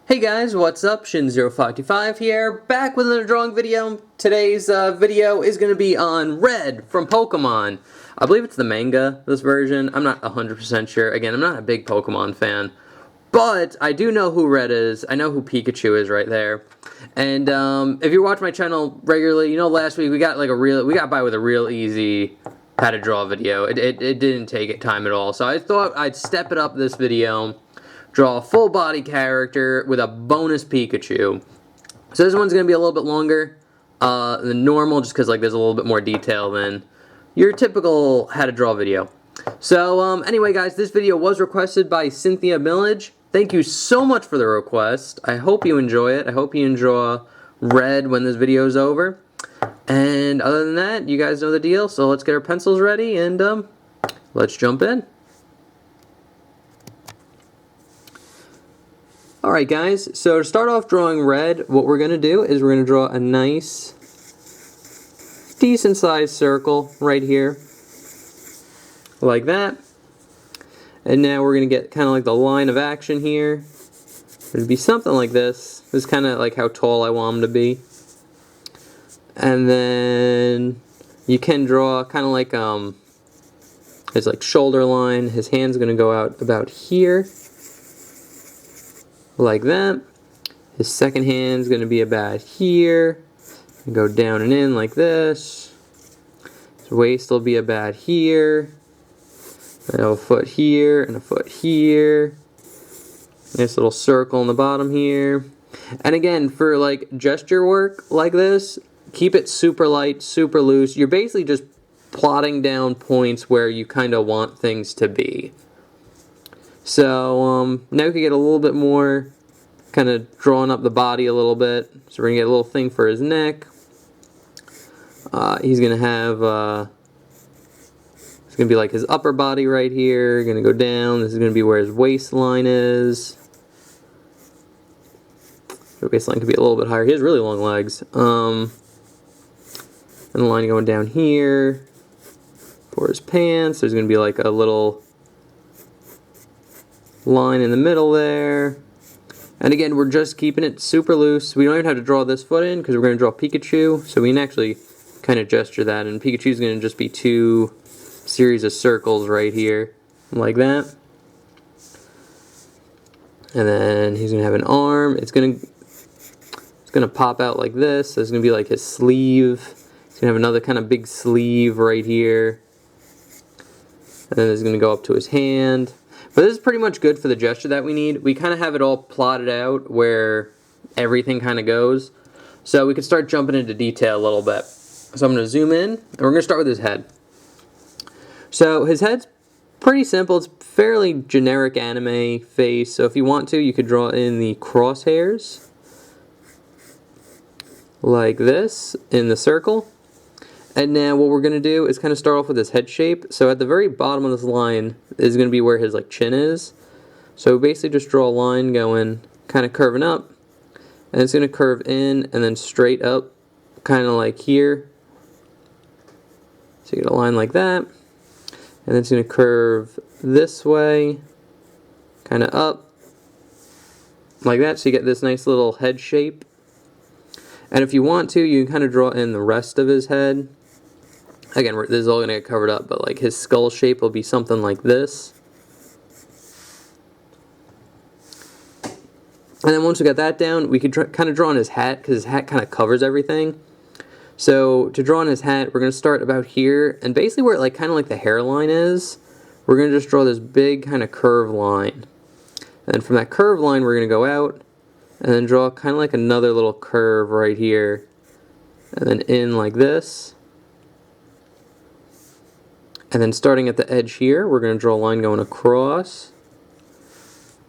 Hey guys, what's up? Shin0525 here, back with another drawing video. Today's video is going to be on Red from Pokemon. I believe it's the manga, this version. I'm not 100% sure. Again, I'm not a big Pokemon fan. But I do know who Red is. I know who Pikachu is right there. And if you watch my channel regularly, you know last week we got by with a real easy how to draw video. It didn't take time at all. So I thought I'd step it up this video. Draw a full body character with a bonus Pikachu. So this one's going to be a little bit longer than normal just because there's a little bit more detail than your typical how to draw video. So anyway guys, this video was requested by Cynthia Millage. Thank you so much for the request. I hope you enjoy it. I hope you enjoy Red when this video is over. And other than that, you guys know the deal. So let's get our pencils ready and let's jump in. Alright guys, so to start off drawing Red, what we're going to do is we're going to draw a nice, decent sized circle right here, like that. And now we're going to get kind of like the line of action here. It'd be something like this. This is kind of like how tall I want him to be. And then you can draw kind of like his shoulder line. His hand's going to go out about here. Like that. His second hand's going to be about here. And go down and in like this. His waist will be about here. And a foot here and a foot here. Nice little circle in the bottom here. And again, for gesture work like this, keep it super light, super loose. You're basically just plotting down points where you kind of want things to be. So now we can get a little bit more kind of drawing up the body a little bit. So we're going to get a little thing for his neck. He's going to have, it's going to be like his upper body right here. Going to go down. This is going to be where his waistline is. The waistline could be a little bit higher. He has really long legs. And the line going down here for his pants. There's going to be like a little line in the middle there. And again, we're just keeping it super loose. We don't even have to draw this foot in because we're going to draw Pikachu. So we can actually kind of gesture that. And Pikachu's going to just be two series of circles right here. Like that. And then he's going to have an arm. It's going to pop out like this. There's going to be like his sleeve. He's going to have another kind of big sleeve right here. And then it's going to go up to his hand. But this is pretty much good for the gesture that we need. We kind of have it all plotted out where everything kind of goes. So we can start jumping into detail a little bit. So I'm going to zoom in, and we're going to start with his head. So his head's pretty simple. It's fairly generic anime face. So if you want to, you could draw in the crosshairs. Like this, in the circle. And now what we're going to do is kind of start off with his head shape. So at the very bottom of this line is going to be where his chin is. So basically just draw a line going, kind of curving up. And it's going to curve in and then straight up, kind of like here. So you get a line like that. And then it's going to curve this way, kind of up, like that. So you get this nice little head shape. And if you want to, you can kind of draw in the rest of his head. Again, this is all going to get covered up, but his skull shape will be something like this. And then once we got that down, we could kind of draw on his hat, because his hat kind of covers everything. So to draw on his hat, we're going to start about here, and basically where kind of the hairline is, we're going to just draw this big kind of curved line. And then from that curved line, we're going to go out, and then draw kind of another little curve right here, and then in like this. And then starting at the edge here, we're going to draw a line going across,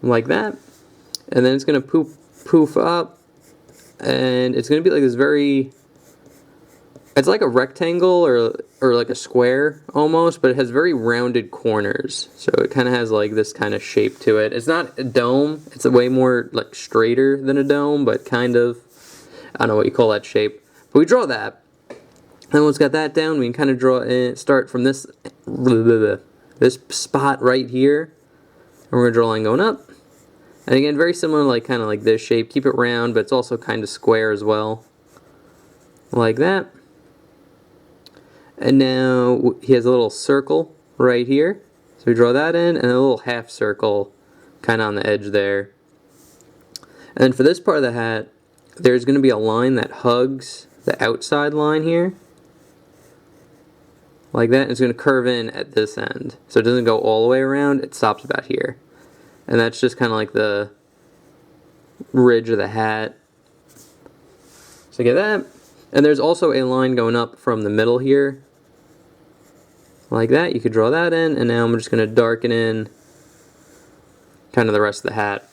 like that. And then it's going to poof up, and it's going to be this very, it's like a rectangle or like a square almost, but it has very rounded corners. So it kind of has this kind of shape to it. It's not a dome. It's a way more straighter than a dome, but kind of, I don't know what you call that shape. But we draw that. Then once we got that down, we can kind of draw in, start from this spot right here. And we're going to draw a line going up. And again, very similar, like kind of like this shape. Keep it round, but it's also kind of square as well. Like that. And now he has a little circle right here. So we draw that in, and a little half circle kind of on the edge there. And then for this part of the hat, there's going to be a line that hugs the outside line here. Like that, and it's going to curve in at this end. So it doesn't go all the way around, it stops about here. And that's just kind of like the ridge of the hat. So get that. And there's also a line going up from the middle here. Like that, you could draw that in, and now I'm just going to darken in kind of the rest of the hat.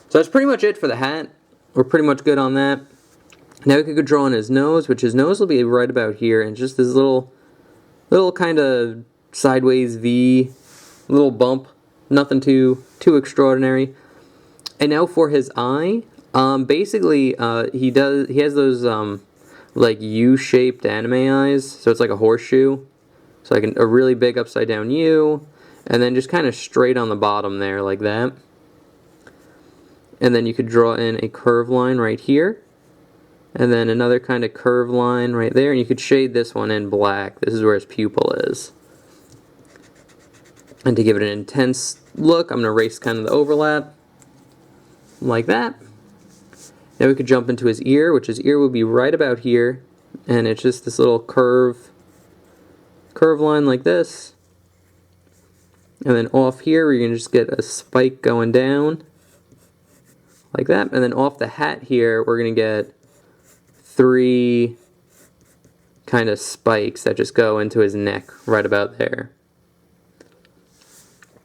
So that's pretty much it for the hat. We're pretty much good on that. Now we could go draw on his nose, which his nose will be right about here, and just this little kind of sideways V, little bump, nothing too extraordinary. And now for his eye, basically he has those like U-shaped anime eyes, so it's like a horseshoe. So like a really big upside down U, and then just kind of straight on the bottom there like that. And then you could draw in a curve line right here, and then another kind of curve line right there, and you could shade this one in black. This is where his pupil is. And to give it an intense look, I'm going to erase kind of the overlap like that. Now we could jump into his ear, which his ear would be right about here, and it's just this little curve line like this. And then off here we're going to just get a spike going down like that, and then off the hat here we're going to get 3 kind of spikes that just go into his neck right about there.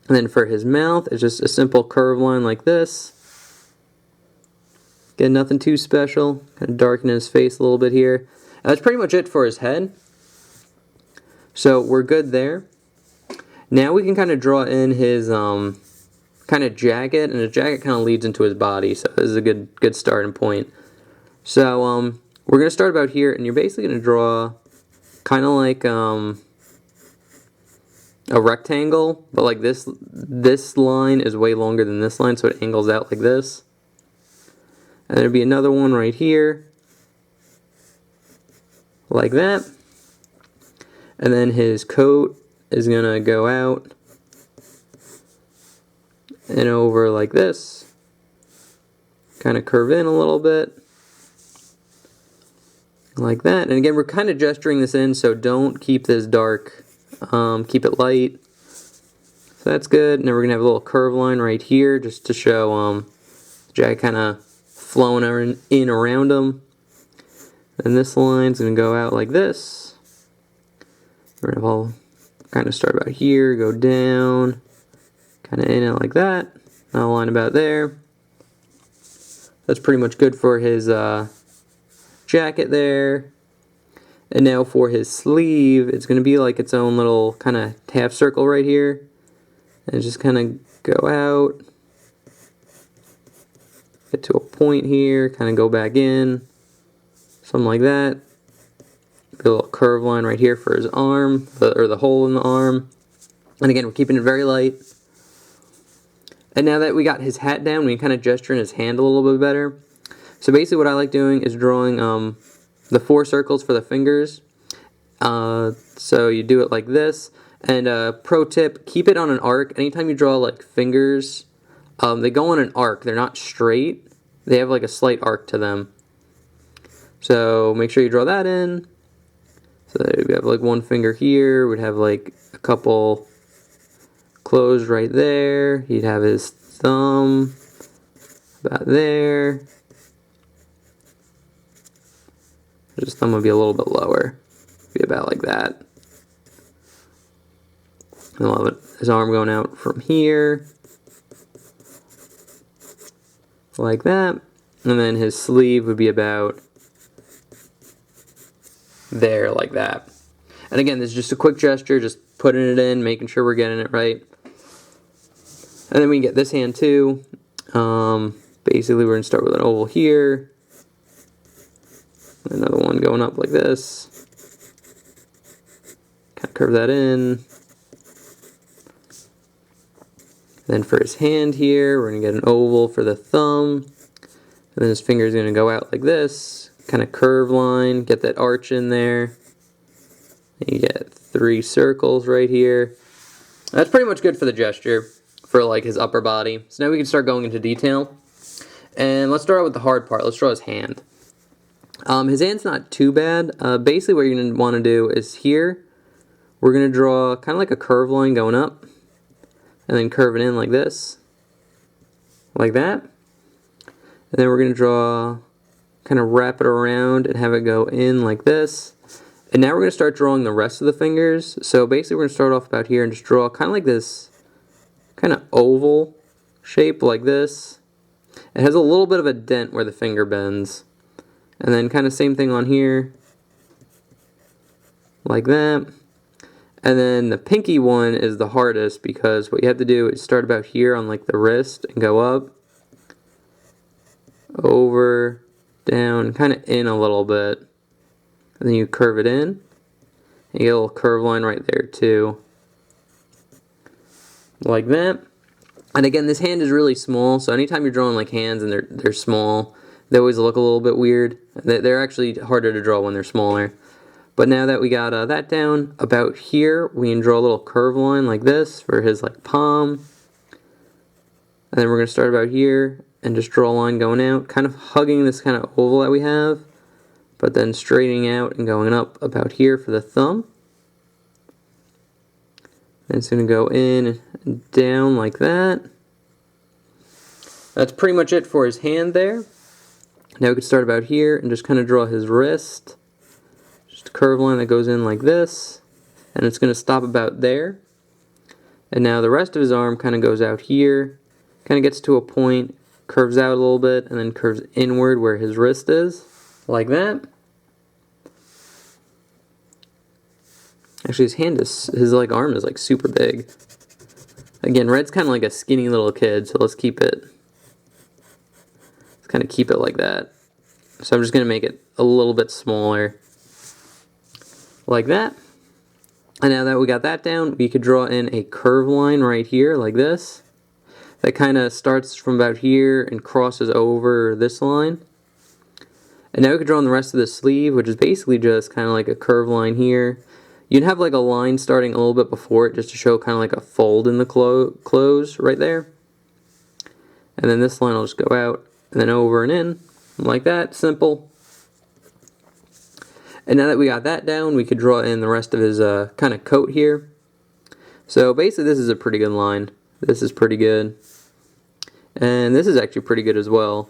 And then for his mouth, it's just a simple curve line like this. Again, nothing too special. Kind of darken his face a little bit here. And that's pretty much it for his head. So we're good there. Now we can kind of draw in his kind of jacket, and his jacket kind of leads into his body, so this is a good starting point. So we're going to start about here, and you're basically going to draw kind of like a rectangle, but like this line is way longer than this line, so it angles out like this. And there'd be another one right here, like that. And then his coat is going to go out and over like this. Kind of curve in a little bit. Like that. And again, we're kind of gesturing this in, so don't keep this dark. Keep it light. So that's good. And then we're going to have a little curve line right here just to show the jacket kind of flowing in around him. And this line's going to go out like this. We're going to all kind of start about here, go down, kind of in it like that. Now a line about there. That's pretty much good for his jacket there. And now for his sleeve, it's going to be like its own little kind of half circle right here. And just kind of go out, get to a point here, kind of go back in, something like that. A little curve line right here for his arm, or the hole in the arm. And again, we're keeping it very light. And now that we got his hat down, we can kind of gesture in his hand a little bit better. So basically what I like doing is drawing the 4 circles for the fingers. So you do it like this. And pro tip, keep it on an arc. Anytime you draw like fingers, they go on an arc. They're not straight. They have like a slight arc to them. So make sure you draw that in. So we have like one finger here. We'd have like a couple closed right there. He'd have his thumb about there. His thumb would be a little bit lower. Be about like that. And we'll have his arm going out from here. Like that. And then his sleeve would be about there, like that. And again, this is just a quick gesture, just putting it in, making sure we're getting it right. And then we can get this hand too. Basically, we're going to start with an oval here. Another one going up like this. Kind of curve that in. Then for his hand here, we're going to get an oval for the thumb. And then his finger is going to go out like this, kind of curve line, get that arch in there. And you get 3 circles right here. That's pretty much good for the gesture, for like his upper body. So now we can start going into detail. And let's start out with the hard part. Let's draw his hand. His hand's not too bad. Basically what you're going to want to do is here, we're going to draw kind of like a curve line going up, and then curve it in like this, like that. And then we're going to draw, kind of wrap it around and have it go in like this. And now we're going to start drawing the rest of the fingers. So basically we're going to start off about here and just draw kind of like this kind of oval shape like this. It has a little bit of a dent where the finger bends. And then kind of same thing on here, like that. And then the pinky one is the hardest because what you have to do is start about here on like the wrist and go up, over, down, kind of in a little bit. And then you curve it in. And you get a little curve line right there too. Like that. And again, this hand is really small, so anytime you're drawing like hands and they're small, they always look a little bit weird. They're actually harder to draw when they're smaller. But now that we got that down, about here, we can draw a little curve line like this for his like palm. And then we're going to start about here and just draw a line going out, kind of hugging this kind of oval that we have, but then straightening out and going up about here for the thumb. And it's going to go in and down like that. That's pretty much it for his hand there. Now we can start about here and just kind of draw his wrist. Just a curve line that goes in like this. And it's going to stop about there. And now the rest of his arm kind of goes out here. Kind of gets to a point, curves out a little bit, and then curves inward where his wrist is. Like that. Actually, his like arm is like super big. Again, Red's kind of like a skinny little kid, so let's keep it. Let's kind of keep it like that. So I'm just going to make it a little bit smaller. Like that. And now that we got that down, we could draw in a curve line right here, like this. That kind of starts from about here and crosses over this line. And now we could draw in the rest of the sleeve, which is basically just kind of like a curve line here. You'd have like a line starting a little bit before it just to show kind of like a fold in the close right there. And then this line will just go out and then over and in like that. Simple. And now that we got that down, we could draw in the rest of his kind of coat here. So basically this is a pretty good line. This is pretty good. And this is actually pretty good as well.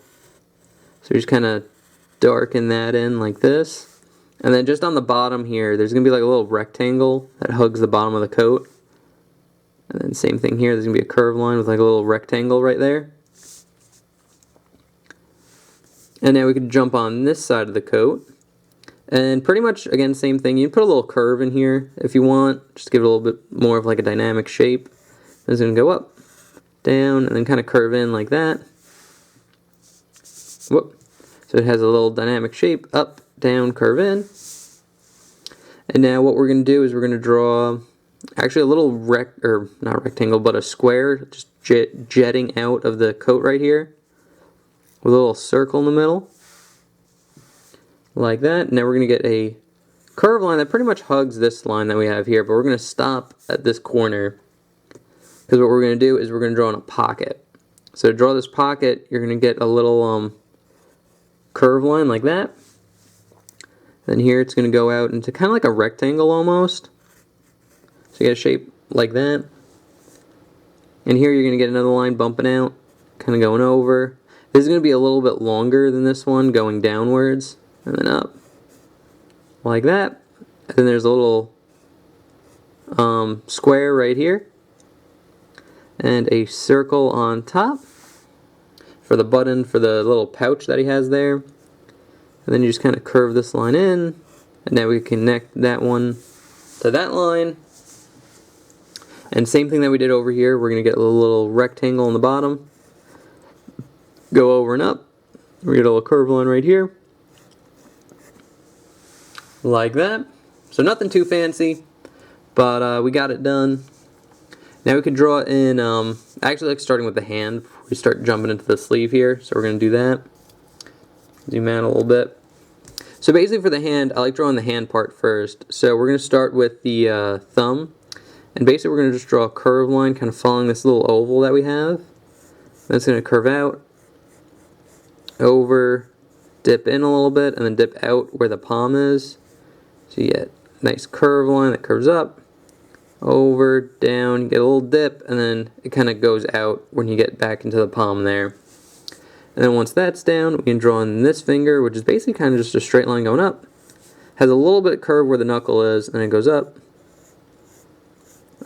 So just kind of darken that in like this. And then just on the bottom here, there's going to be like a little rectangle that hugs the bottom of the coat. And then same thing here, there's going to be a curved line with like a little rectangle right there. And now we could jump on this side of the coat. And pretty much, again, same thing. You can put a little curve in here if you want. Just give it a little bit more of like a dynamic shape. And it's going to go up, down, and then kind of curve in like that. Whoop. So it has a little dynamic shape, up, down, curve in. And now what we're going to do is we're going to draw actually a little not rectangle, but a square just jetting out of the coat right here with a little circle in the middle like that. Now we're going to get a curve line that pretty much hugs this line that we have here, but we're going to stop at this corner because what we're going to do is we're going to draw in a pocket. So to draw this pocket, you're going to get a little curve line like that. Then here it's going to go out into kind of like a rectangle almost. So you get a shape like that. And here you're going to get another line bumping out, kind of going over. This is going to be a little bit longer than this one, going downwards and then up. Like that. And then there's a little square right here. And a circle on top for the button for the little pouch that he has there. And then you just kind of curve this line in, and now we connect that one to that line. And same thing that we did over here, we're going to get a little rectangle on the bottom, go over and up, we get a little curve line right here, like that. So nothing too fancy, but we got it done. Now we can draw in, actually like starting with the hand before we start jumping into the sleeve here. So we're going to do that. Zoom out a little bit. So basically for the hand, I like drawing the hand part first. So we're going to start with the thumb. And basically we're going to just draw a curved line kind of following this little oval that we have. That's going to curve out, over, dip in a little bit, and then dip out where the palm is. So you get a nice curved line that curves up, over, down, you get a little dip, and then it kind of goes out when you get back into the palm there. And then once that's down, we can draw in this finger, which is basically kind of just a straight line going up. Has a little bit of curve where the knuckle is, and it goes up,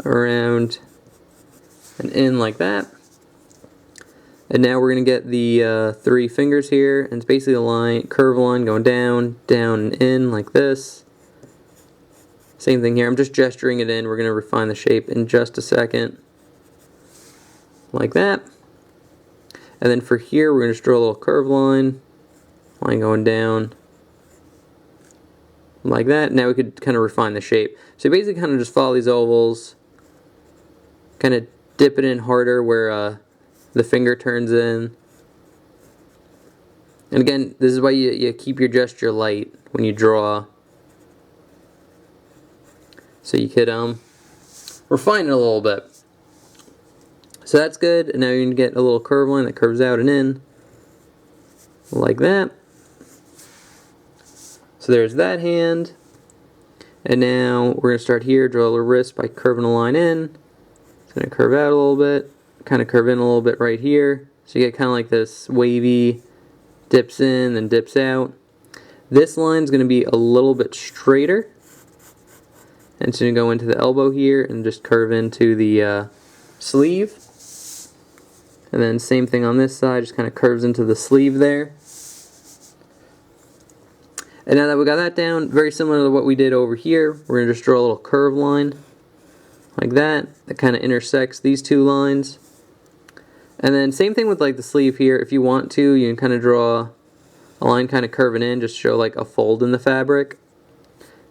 around, and in like that. And now we're going to get the 3 fingers here, and it's basically a line, curve line going down, down, and in like this. Same thing here, I'm just gesturing it in. We're going to refine the shape in just a second. Like that. And then for here, we're going to just draw a little curve line going down. Like that. Now we could kind of refine the shape. So basically kind of just follow these ovals. Kind of dip it in harder where the finger turns in. And again, this is why you keep your gesture light when you draw. So you could refine it a little bit. So that's good. And now you can get a little curve line that curves out and in. Like that. So there's that hand. And now we're going to start here, draw a little wrist by curving a line in. It's going to curve out a little bit. Kind of curve in a little bit right here. So you get kind of like this wavy, dips in, then dips out. This line is going to be a little bit straighter. And it's going to go into the elbow here and just curve into the sleeve. And then same thing on this side, just kind of curves into the sleeve there. And now that we got that down, very similar to what we did over here, we're going to just draw a little curve line like that kind of intersects these 2 lines. And then same thing with like the sleeve here. If you want to, you can kind of draw a line kind of curving in, just show like a fold in the fabric.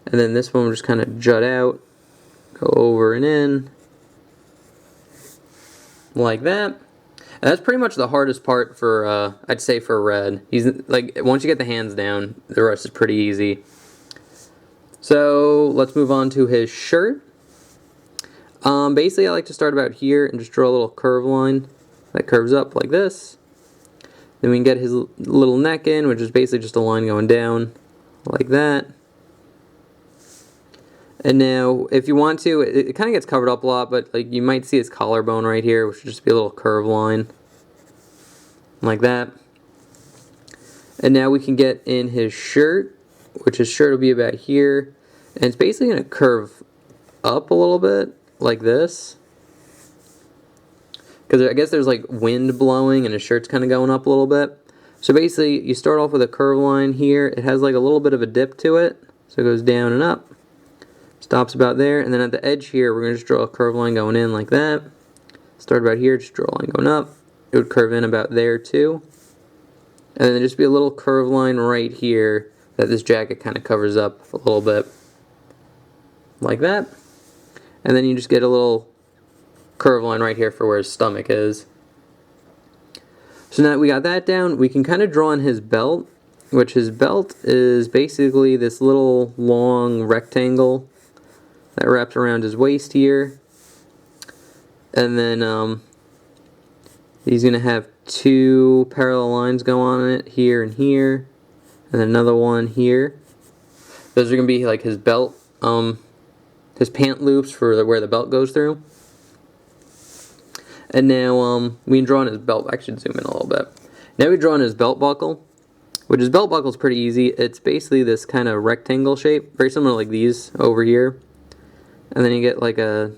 And then this one will just kind of jut out, go over and in, like that. And that's pretty much the hardest part for, I'd say for Red. He's like, once you get the hands down, the rest is pretty easy. So let's move on to his shirt. Basically I like to start about here and just draw a little curve line that curves up like this. Then we can get his little neck in, which is basically just a line going down like that. And now, if you want to, it kind of gets covered up a lot, but like you might see his collarbone right here, which would just be a little curve line like that. And now we can get in his shirt, which his shirt will be about here, and it's basically going to curve up a little bit like this. Because I guess there's like wind blowing and his shirt's kind of going up a little bit. So basically, you start off with a curve line here. It has like a little bit of a dip to it, so it goes down and up. Stops about there, and then at the edge here, we're going to just draw a curve line going in like that. Start about here, just draw a line going up. It would curve in about there too. And then just be a little curve line right here that this jacket kind of covers up a little bit. Like that. And then you just get a little curve line right here for where his stomach is. So now that we got that down, we can kind of draw on his belt, which his belt is basically this little long rectangle that wraps around his waist here. And then he's going to have 2 parallel lines go on it, here and here, and then another one here. Those are going to be like his belt, his pant loops for where the belt goes through. And now we can draw on his belt. I should zoom in a little bit. Now we draw on his belt buckle, which his belt buckle is pretty easy. It's basically this kind of rectangle shape, very similar to like these over here. And then you get like a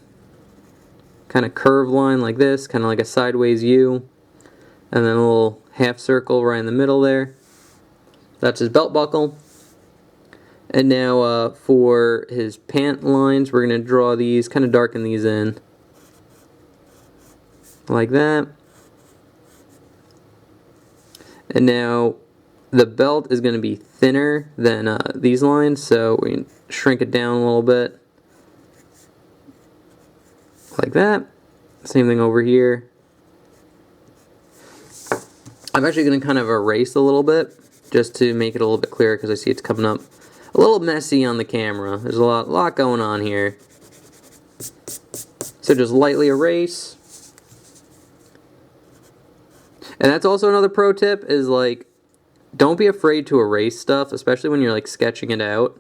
kind of curved line like this, kind of like a sideways U. And then a little half circle right in the middle there. That's his belt buckle. And now for his pant lines, we're going to draw these, kind of darken these in. Like that. And now the belt is going to be thinner than these lines, so we can shrink it down a little bit. Like that. Same thing over here. I'm actually going to kind of erase a little bit just to make it a little bit clearer because I see it's coming up a little messy on the camera. There's a lot going on here. So just lightly erase. And that's also another pro tip is like, don't be afraid to erase stuff, especially when you're like sketching it out.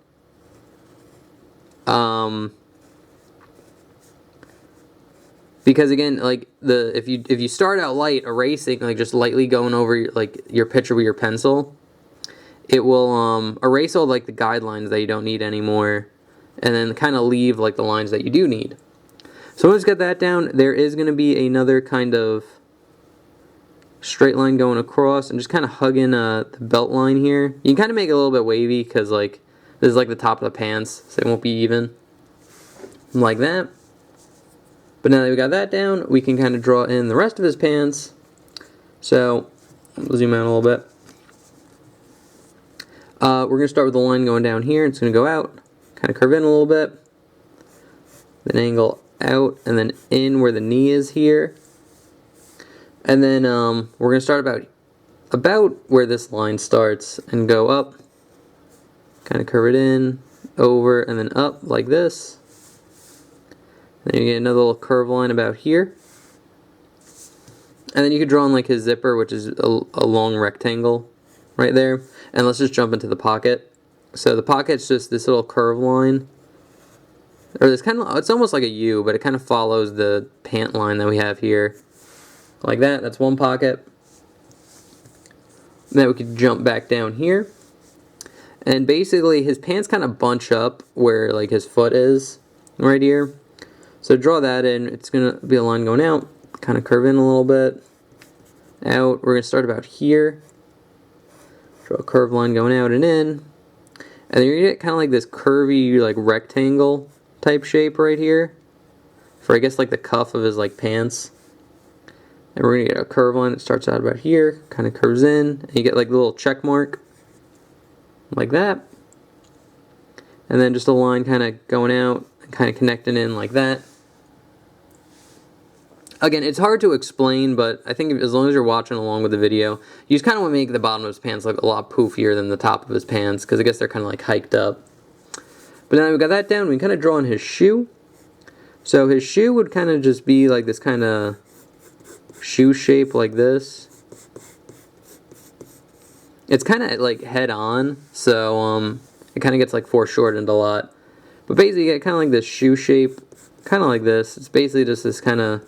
Because again, like if you start out light erasing, like just lightly going over your picture with your pencil, it will erase all like the guidelines that you don't need anymore, and then kind of leave like the lines that you do need. So once you get that down, there is going to be another kind of straight line going across and just kind of hugging the belt line here. You can kind of make it a little bit wavy because like this is like the top of the pants, so it won't be even like that. But now that we got that down, we can kind of draw in the rest of his pants. So we'll zoom out a little bit. We're going to start with the line going down here. It's going to go out, kind of curve in a little bit, then angle out, and then in where the knee is here. And then we're going to start about where this line starts and go up, kind of curve it in, over, and then up like this. Then you get another little curve line about here. And then you could draw in like his zipper, which is a long rectangle right there. And let's just jump into the pocket. So the pocket's just this little curve line. Or this kind of, it's almost like a U, but it kind of follows the pant line that we have here. Like that, that's one pocket. Then we could jump back down here. And basically his pants kind of bunch up where like his foot is right here. So draw that in. It's going to be a line going out, kind of curve in a little bit, out. We're going to start about here. Draw a curved line going out and in. And then you're going to get kind of like this curvy like rectangle type shape right here for I guess like the cuff of his like pants. And we're going to get a curve line that starts out about here, kind of curves in, and you get like a little check mark like that. And then just a line kind of going out and kind of connecting in like that. Again, it's hard to explain, but I think as long as you're watching along with the video, you just kind of want to make the bottom of his pants look a lot poofier than the top of his pants, because I guess they're kind of like hiked up. But now we've got that down, we can kind of draw in his shoe. So his shoe would kind of just be like this kind of shoe shape like this. It's kind of like head on, so it kind of gets like foreshortened a lot. But basically you get kind of like this shoe shape, kind of like this. It's basically just this kind of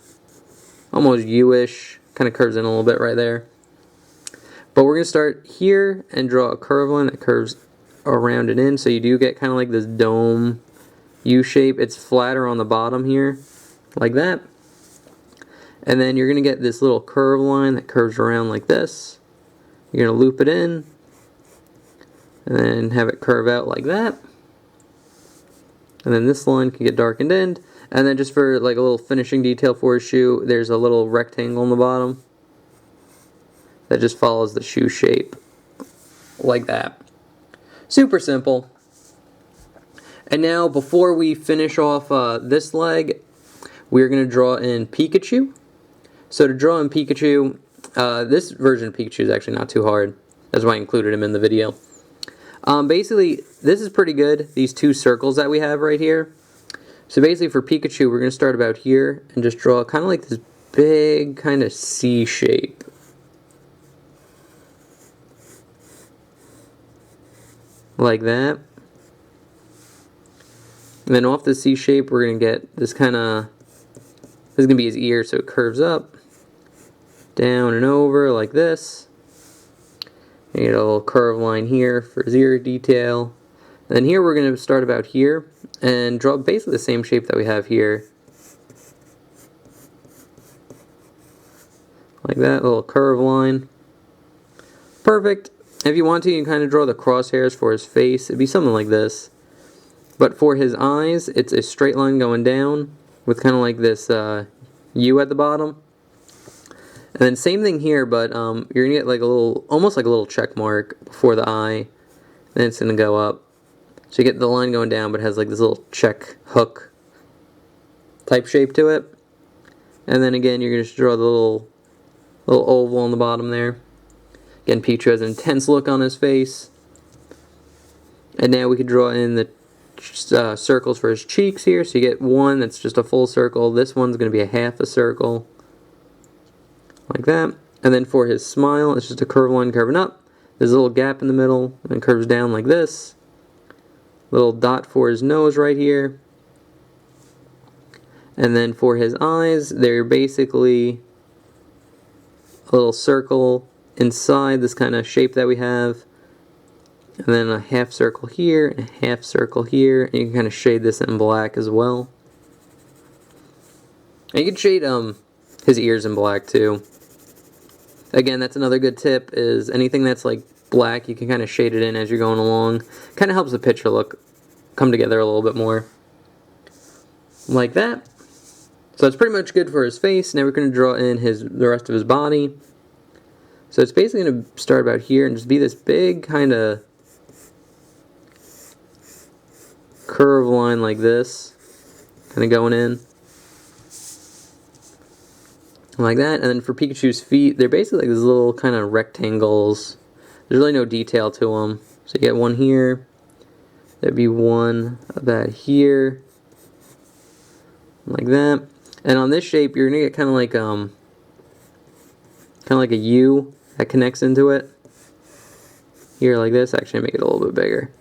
almost U-ish, kind of curves in a little bit right there. But we're going to start here and draw a curve line that curves around and in, so you do get kind of like this dome U shape. It's flatter on the bottom here, like that. And then you're going to get this little curve line that curves around like this. You're going to loop it in, and then have it curve out like that. And then this line can get darkened in. And then just for like a little finishing detail for his shoe, there's a little rectangle on the bottom that just follows the shoe shape like that. Super simple. And now before we finish off this leg, we're going to draw in Pikachu. So to draw in Pikachu, this version of Pikachu is actually not too hard. That's why I included him in the video. Basically, this is pretty good, these two circles that we have right here. So basically for Pikachu, we're going to start about here and just draw kind of like this big kind of C shape. Like that. And then off the C shape, we're going to get this kind of, this is going to be his ear, so it curves up, down and over like this. And you get a little curve line here for his ear detail. And then here we're going to start about here and draw basically the same shape that we have here. Like that, little curve line. Perfect. If you want to, you can kind of draw the crosshairs for his face. It'd be something like this. But for his eyes, it's a straight line going down with kind of like this U at the bottom. And then same thing here, but you're going to get like a little, almost like a little check mark before the eye. Then it's going to go up. So you get the line going down, but it has like this little check hook type shape to it. And then again, you're going to draw the little oval on the bottom there. Again, Pikachu has an intense look on his face. And now we could draw in the circles for his cheeks here. So you get one that's just a full circle. This one's going to be a half a circle. Like that. And then for his smile, it's just a curved line curving up. There's a little gap in the middle, and it curves down like this. Little dot for his nose right here. And then for his eyes, they're basically a little circle inside this kind of shape that we have. And then a half circle here, and a half circle here. And you can kind of shade this in black as well. And you can shade his ears in black too. Again, that's another good tip, is anything that's like black, you can kind of shade it in as you're going along. Kind of helps the picture look come together a little bit more. Like that. So it's pretty much good for his face. Now we're going to draw in the rest of his body. So it's basically going to start about here and just be this big kind of curve line like this. Kind of going in. Like that. And then for Pikachu's feet, they're basically like these little kind of rectangles. There's really no detail to them. So you get one here. There'd be one about here. Like that. And on this shape, you're gonna get kind of like a U that connects into it. Here, like this. Actually, make it a little bit bigger.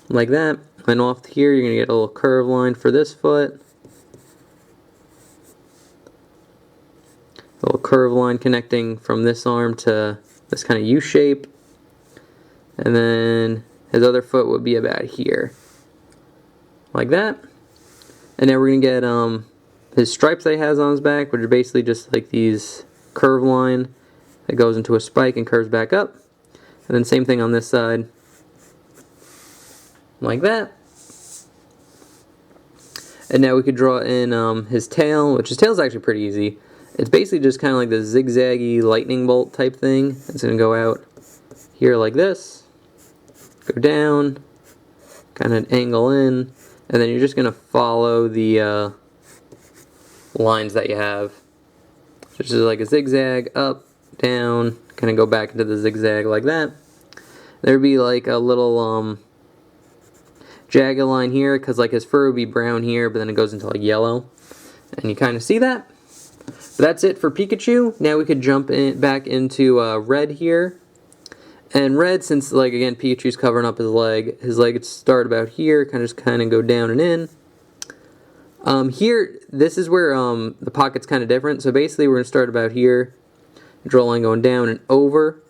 Like that. And off here, you're gonna get a little curve line for this foot. A little curve line connecting from this arm to this kind of U shape. And then his other foot would be about here. Like that. And now we're going to get his stripes that he has on his back, which are basically just like these curve line that goes into a spike and curves back up. And then same thing on this side. Like that. And now we could draw in his tail, which his tail is actually pretty easy. It's basically just kind of like the zigzaggy lightning bolt type thing. It's going to go out here like this. Go down. Kind of angle in. And then you're just going to follow the lines that you have. Which is like a zigzag, up, down, kind of go back into the zigzag like that. There'd be like a little jagged line here, because like his fur would be brown here, but then it goes into like yellow. And you kind of see that. But that's it for Pikachu. Now we could jump back into Red here. And Red, since, like, again, Pikachu's covering up his leg would start about here, kind of go down and in. Here, this is where the pocket's kind of different. So basically, we're going to start about here, draw a line going down and over,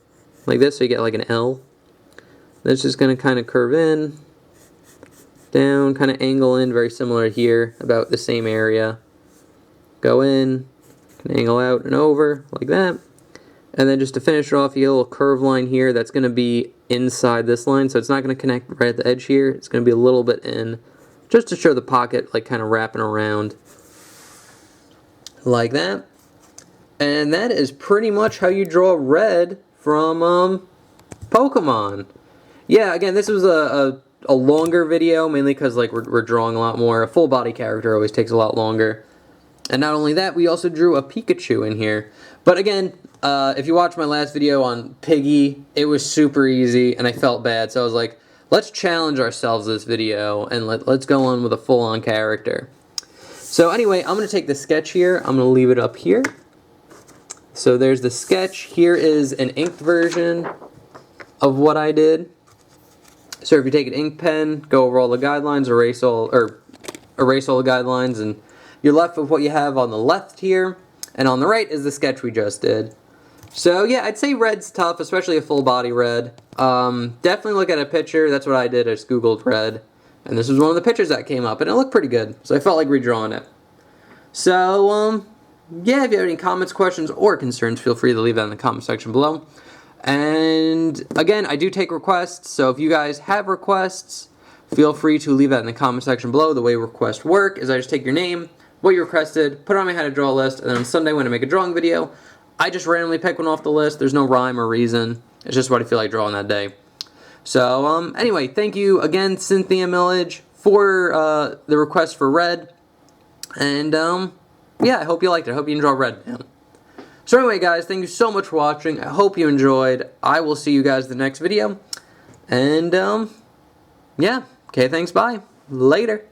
like this, so you get like an L. Then it's just going to kind of curve in, down, kind of angle in, very similar here, about the same area. Go in, can angle out and over, like that. And then just to finish it off, you get a little curve line here that's going to be inside this line. So it's not going to connect right at the edge here. It's going to be a little bit in, just to show the pocket like kind of wrapping around. Like that. And that is pretty much how you draw Red from Pokemon. Yeah, again, this was a longer video, mainly because like we're drawing a lot more. A full body character always takes a lot longer. And not only that, we also drew a Pikachu in here. But again, if you watched my last video on Piggy, it was super easy, and I felt bad. So I was like, let's challenge ourselves this video, and let's go on with a full-on character. So anyway, I'm going to take the sketch here. I'm going to leave it up here. So there's the sketch. Here is an inked version of what I did. So if you take an ink pen, go over all the guidelines, erase all the guidelines, and you're left with what you have on the left here. And on the right is the sketch we just did. So yeah, I'd say Red's tough, especially a full body Red. Definitely look at a picture. That's what I did. I just Googled Red. And this was one of the pictures that came up. And it looked pretty good. So I felt like redrawing it. So, yeah, if you have any comments, questions, or concerns, feel free to leave that in the comment section below. And again, I do take requests. So if you guys have requests, feel free to leave that in the comment section below. The way requests work is I just take your name, what you requested, put it on my how to draw list, and then on Sunday when I make a drawing video, I just randomly pick one off the list. There's no rhyme or reason. It's just what I feel like drawing that day. So, anyway, thank you again, Cynthia Millage, for the request for Red. And, yeah, I hope you liked it. I hope you enjoyed Red Man. So anyway, guys, thank you so much for watching. I hope you enjoyed. I will see you guys in the next video. And, yeah. Okay, thanks, bye. Later.